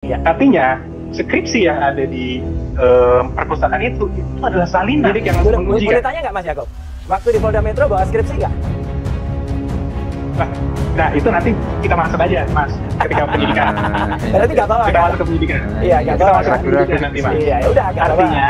Ya. Artinya skripsi yang ada di perpustakaan itu adalah salinan yang menguji. Boleh tanya nggak Mas Yakob? Waktu di Polda Metro bawa skripsi nggak? Nah itu nanti kita masuk aja Mas ketika penyidikan. Berarti nggak bawa. Kita kan? masuk ke penyidikan. Iya nggak bawa. Kita masuk ke penyidikan nanti Mas. Iya udah. Artinya.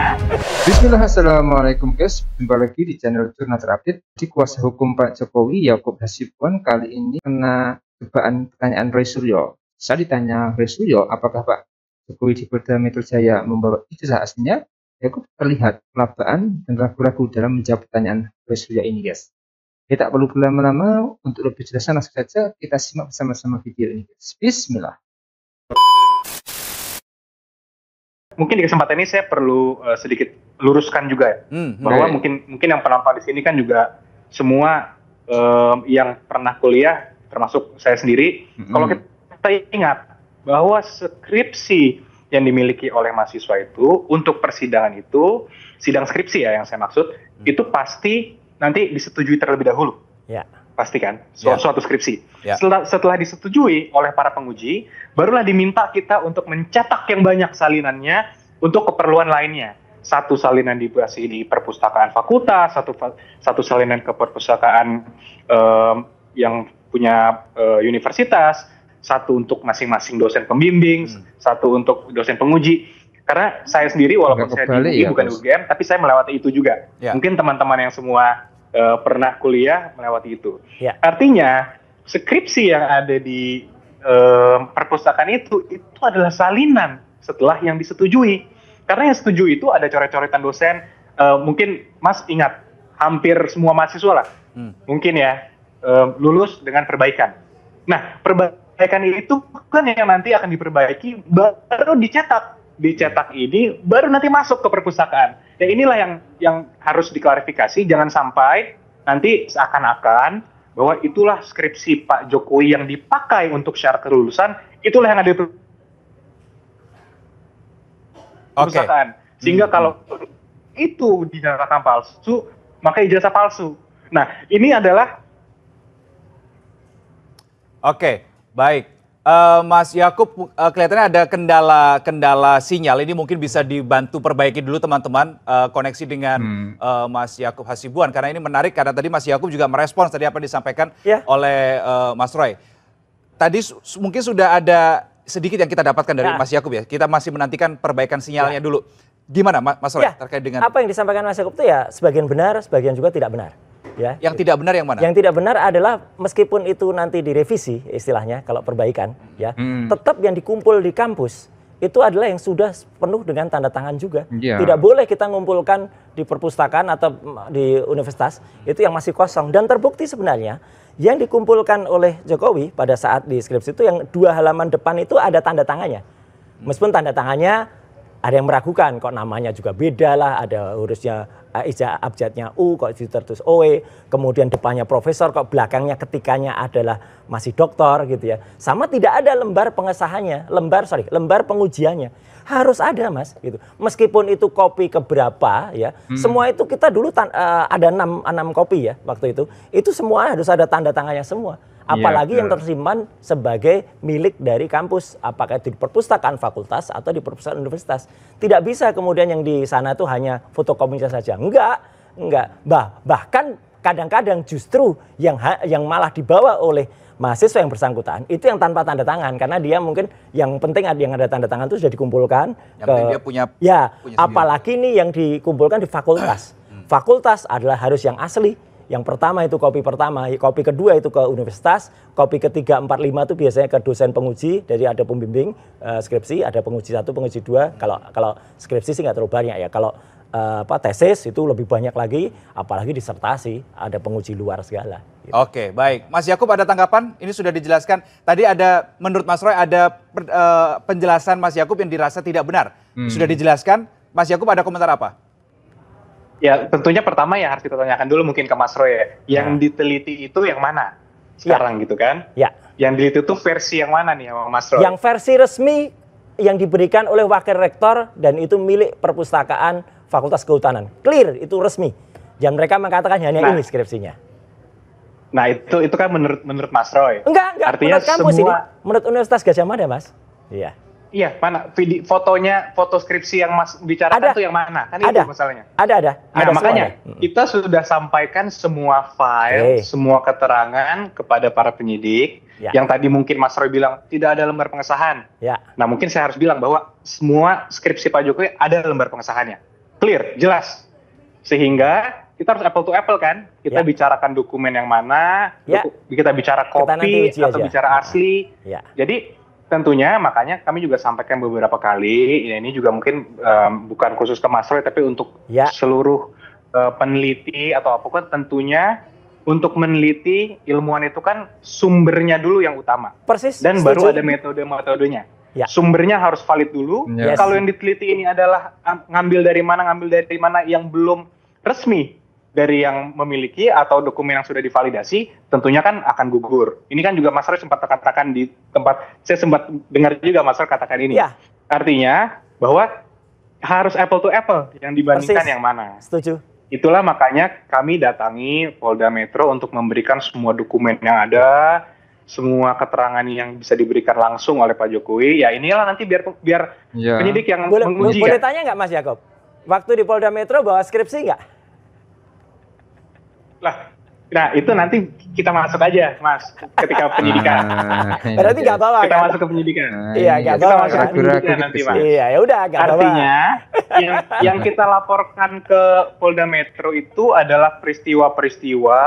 Bismillah, assalamualaikum guys. Jumpa lagi di channel Jurnal Terupdate. Di kuasa hukum Pak Jokowi Yaakob Hasibuan kali ini kena cobaan pertanyaan Roy Suryo. Saya ditanya Roy Suryo, apakah Pak Jokowi di Polda Metro Jaya membawa ijazah aslinya? Yaakob terlihat kelabaan dan ragu-ragu dalam menjawab pertanyaan Roy Suryo ini guys. Kita tak perlu berlama-lama, untuk lebih jelasnya langsung saja kita simak bersama-sama video ini guys. Bismillah. Mungkin di kesempatan ini saya perlu sedikit luruskan juga ya, bahwa mungkin yang penonton di sini kan juga semua yang pernah kuliah, termasuk saya sendiri. Kalau kita ingat bahwa skripsi yang dimiliki oleh mahasiswa itu untuk persidangan itu, sidang skripsi ya yang saya maksud, itu pasti nanti disetujui terlebih dahulu. Ya. Pasti kan, suatu skripsi. Ya. Setelah disetujui oleh para penguji, barulah diminta kita untuk mencetak yang banyak salinannya untuk keperluan lainnya. Satu salinan dibahas di perpustakaan fakultas, satu salinan ke perpustakaan yang punya universitas, satu untuk masing-masing dosen pembimbing, satu untuk dosen penguji. Karena saya sendiri walaupun saya di UI bukan UGM, tapi saya melewati itu juga. Ya. Mungkin teman-teman yang semua pernah kuliah melewati itu. Ya. Artinya skripsi yang ada di perpustakaan itu adalah salinan setelah yang disetujui. Karena yang setuju itu ada coret-coretan dosen. Mungkin Mas ingat hampir semua mahasiswa lah, mungkin ya lulus dengan perbaikan. Nah perbaikan itu kan yang nanti akan diperbaiki baru dicetak ini baru nanti masuk ke perpustakaan. Ya inilah yang harus diklarifikasi, jangan sampai nanti seakan-akan bahwa itulah skripsi Pak Jokowi yang dipakai untuk syarat kelulusan, itulah yang ada di perpustakaan. Sehingga kalau itu dinyatakan palsu, maka ijazah palsu. Nah, ini adalah baik. Mas Yaakob, kelihatannya ada kendala sinyal. Ini mungkin bisa dibantu perbaiki dulu teman-teman koneksi dengan Mas Yaakob Hasibuan. Karena ini menarik, karena tadi Mas Yaakob juga merespons tadi apa yang disampaikan oleh Mas Roy. Tadi mungkin sudah ada sedikit yang kita dapatkan dari Mas Yaakob ya. Kita masih menantikan perbaikan sinyalnya dulu. Gimana Mas Roy terkait dengan... Apa yang disampaikan Mas Yaakob itu ya sebagian benar, sebagian juga tidak benar. Ya. Yang tidak benar yang mana? Yang tidak benar adalah meskipun itu nanti direvisi istilahnya kalau perbaikan ya, tetap yang dikumpul di kampus itu adalah yang sudah penuh dengan tanda tangan juga. Tidak boleh kita ngumpulkan di perpustakaan atau di universitas itu yang masih kosong. Dan terbukti sebenarnya yang dikumpulkan oleh Jokowi pada saat di skripsi itu yang 2 halaman depan itu ada tanda tangannya. Meskipun tanda tangannya ada yang meragukan, kok namanya juga beda lah, ada hurufnya ijazah abjadnya U, kok tertulis OE, kemudian depannya profesor, kok belakangnya ketikanya adalah masih doktor gitu ya. Sama tidak ada lembar pengesahannya, lembar pengujiannya. Harus ada Mas gitu. Meskipun itu kopi keberapa ya, semua itu kita dulu ada 6 kopi ya waktu itu. Itu semua harus ada tanda tangannya semua. Apalagi yang tersimpan sebagai milik dari kampus, apakah itu di perpustakaan fakultas atau di perpustakaan universitas. Tidak bisa kemudian yang di sana itu hanya fotokopinya saja. Enggak. Bahkan kadang-kadang justru yang malah dibawa oleh mahasiswa yang bersangkutan itu yang tanpa tanda tangan, karena dia mungkin yang penting ada yang ada tanda tangan itu sudah dikumpulkan dia punya apalagi nih yang dikumpulkan di fakultas. Fakultas adalah harus yang asli. Yang pertama itu kopi pertama, kopi kedua itu ke universitas, kopi ketiga, 4, 5 itu biasanya ke dosen penguji, dari ada pembimbing skripsi, ada penguji 1, penguji 2. Kalau skripsi sih nggak terlalu banyak ya. Kalau tesis itu lebih banyak lagi, apalagi disertasi, ada penguji luar segala. Gitu. Oke, baik. Mas Yaakob ada tanggapan? Ini sudah dijelaskan. Tadi ada, menurut Mas Roy ada penjelasan Mas Yaakob yang dirasa tidak benar. Sudah dijelaskan. Mas Yaakob ada komentar apa? Ya tentunya pertama ya harus kita tanyakan dulu mungkin ke Mas Roy ya. Yang diteliti itu yang mana sekarang gitu kan? Ya. Yang diteliti itu versi yang mana nih Mas Roy? Yang versi resmi yang diberikan oleh Wakil Rektor dan itu milik Perpustakaan Fakultas Kehutanan. Clear, itu resmi. Dan mereka mengatakan hanya ini skripsinya. Nah itu kan menurut Mas Roy. Enggak. Artinya menurut kampus semua... ini, menurut Universitas Gadjah Mada Mas. Iya. Iya, mana fotonya, foto skripsi yang Mas bicarakan tuh yang mana? Kan itu masalahnya. Ada. Nah, makanya kita sudah sampaikan semua file, semua keterangan kepada para penyidik. Yang tadi mungkin Mas Roy bilang tidak ada lembar pengesahan. Nah, mungkin saya harus bilang bahwa semua skripsi Pak Jokowi ada lembar pengesahannya. Clear, jelas. Sehingga kita harus apple to apple kan? Kita bicarakan dokumen yang mana, kita bicara copy atau bicara asli. Jadi tentunya makanya kami juga sampaikan beberapa kali, ini juga mungkin bukan khusus ke Mas Roy, tapi untuk seluruh peneliti atau apapun, tentunya untuk meneliti ilmuwan itu kan sumbernya dulu yang utama. Persis. Dan baru ada metode-metodenya. Sumbernya harus valid dulu. Kalau yang diteliti ini adalah ngambil dari mana yang belum resmi dari yang memiliki atau dokumen yang sudah divalidasi, tentunya kan akan gugur. Ini kan juga Mas Roy sempat katakan di tempat, saya sempat dengar juga Mas Roy katakan ini. Artinya bahwa harus apple to apple, yang dibandingkan yang mana. Setuju. Itulah makanya kami datangi Polda Metro untuk memberikan semua dokumen yang ada, semua keterangan yang bisa diberikan langsung oleh Pak Jokowi. Ya inilah nanti biar penyidik yang menguji. Boleh tanya nggak Mas Yaakob? Waktu di Polda Metro bawa skripsi nggak? Nah itu nanti kita masuk aja, Mas, ketika penyidikan. Berarti nggak bawa kita kan? masuk ke penyidikan. Iya, nggak bawa. Kita masuk ke penyidikan nanti, Mas. Iya, ya udah nggak bawa. Artinya yang kita laporkan ke Polda Metro itu adalah peristiwa-peristiwa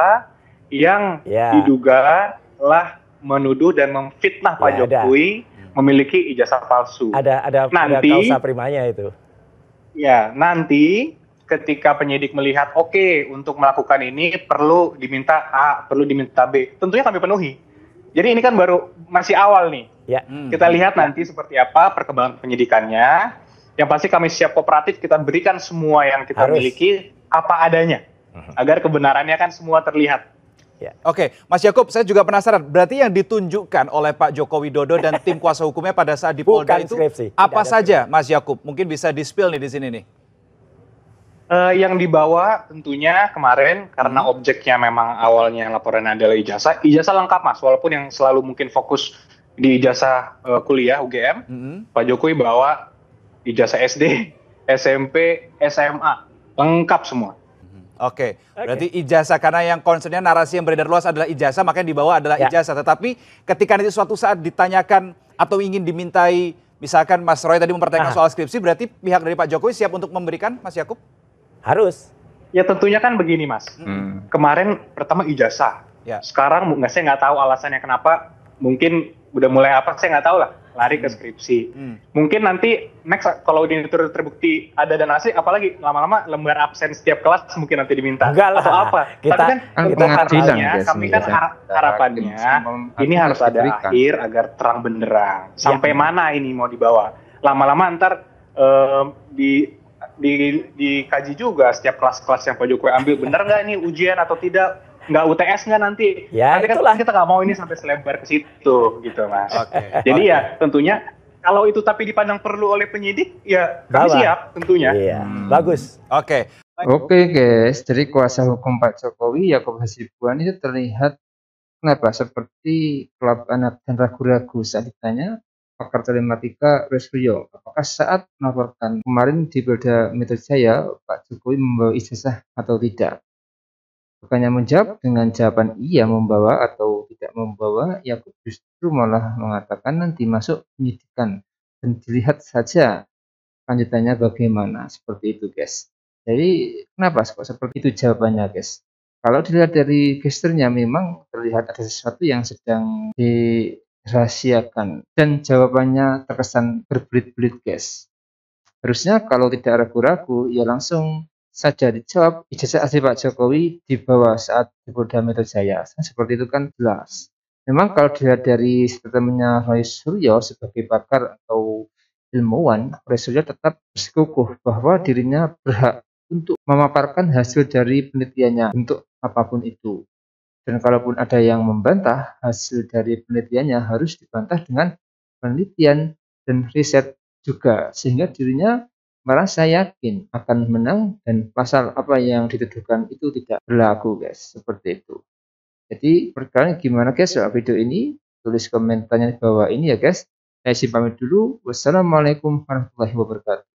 yang diduga telah menuduh dan memfitnah Pak Jokowi memiliki ijazah palsu. Ada kausa primanya itu. Ya, nanti ketika penyidik melihat untuk melakukan ini perlu diminta A, perlu diminta B, tentunya kami penuhi. Jadi ini kan baru masih awal nih. Kita lihat nanti seperti apa perkembangan penyidikannya. Yang pasti kami siap kooperatif, kita berikan semua yang kita miliki apa adanya, agar kebenarannya kan semua terlihat. Oke, Mas Yaakob, saya juga penasaran. Berarti yang ditunjukkan oleh Pak Joko Widodo dan tim kuasa hukumnya pada saat di Polda itu apa saja, Mas Yaakob? Mungkin bisa di-spill nih di sini nih. Yang dibawa tentunya kemarin karena objeknya memang awalnya laporannya adalah ijazah lengkap, Mas, walaupun yang selalu mungkin fokus di ijazah kuliah UGM, Pak Jokowi bawa ijazah SD, SMP, SMA, lengkap semua. Oke, berarti ijazah, karena yang concernnya narasi yang beredar luas adalah ijazah, makanya dibawa adalah ijazah. Tetapi ketika nanti suatu saat ditanyakan atau ingin dimintai, misalkan Mas Roy tadi mempertanyakan soal skripsi, berarti pihak dari Pak Jokowi siap untuk memberikan, Mas Yaakob? Harus. Ya tentunya kan begini, Mas. Kemarin pertama ijazah. Sekarang saya nggak tahu alasannya kenapa. Mungkin udah mulai apa, saya nggak tahu lah. Lari ke skripsi. Mungkin nanti next kalau ini terbukti ada dan asli, apalagi lama-lama lembar absen setiap kelas mungkin nanti diminta. Enggak lah. Atau apa. Tapi kan kami kan harapannya ini harus ada akhir agar terang benderang. Sampai mana ini mau dibawa. Lama-lama ntar dikaji juga setiap kelas-kelas yang Pak Jokowi ambil, benar nggak ini ujian atau tidak, nggak UTS nggak nanti. Nanti kan kita nggak mau ini sampai selebar ke situ gitu, Mas. Jadi ya tentunya kalau itu tapi dipandang perlu oleh penyidik, ya kami siap tentunya. Bagus. Oke guys, dari kuasa hukum Pak Jokowi Yaakob Hasibuan itu terlihat kenapa seperti kelab-anab dan ragu-ragu saat ditanya pakar telematika Resryo, apakah saat melaporkan kemarin di Polda Metro Jaya Pak Jokowi membawa ijazah atau tidak? Bukannya menjawab dengan jawaban iya membawa atau tidak membawa, Yaakob justru malah mengatakan nanti masuk penyidikan dan dilihat saja lanjutannya bagaimana. Seperti itu, guys. Jadi kenapa kok seperti itu jawabannya, guys? Kalau dilihat dari gesturnya memang terlihat ada sesuatu yang sedang dirahasiakan dan jawabannya terkesan berbelit-belit, guys. Harusnya kalau tidak ragu-ragu ya langsung saja dijawab ijazah asli Pak Jokowi dibawa saat di Polda Metro Jaya. Seperti itu kan jelas. Memang kalau dilihat dari statementnya Roy Suryo sebagai pakar atau ilmuwan, Roy Suryo tetap bersikukuh bahwa dirinya berhak untuk memaparkan hasil dari penelitiannya untuk apapun itu. Dan kalaupun ada yang membantah, hasil dari penelitiannya harus dibantah dengan penelitian dan riset juga, sehingga dirinya merasa yakin akan menang dan pasal apa yang dituduhkan itu tidak berlaku, guys. Seperti itu. Jadi, perkara gimana guys soal video ini? Tulis komentarnya di bawah ini ya guys. Saya pamit dulu. Wassalamualaikum warahmatullahi wabarakatuh.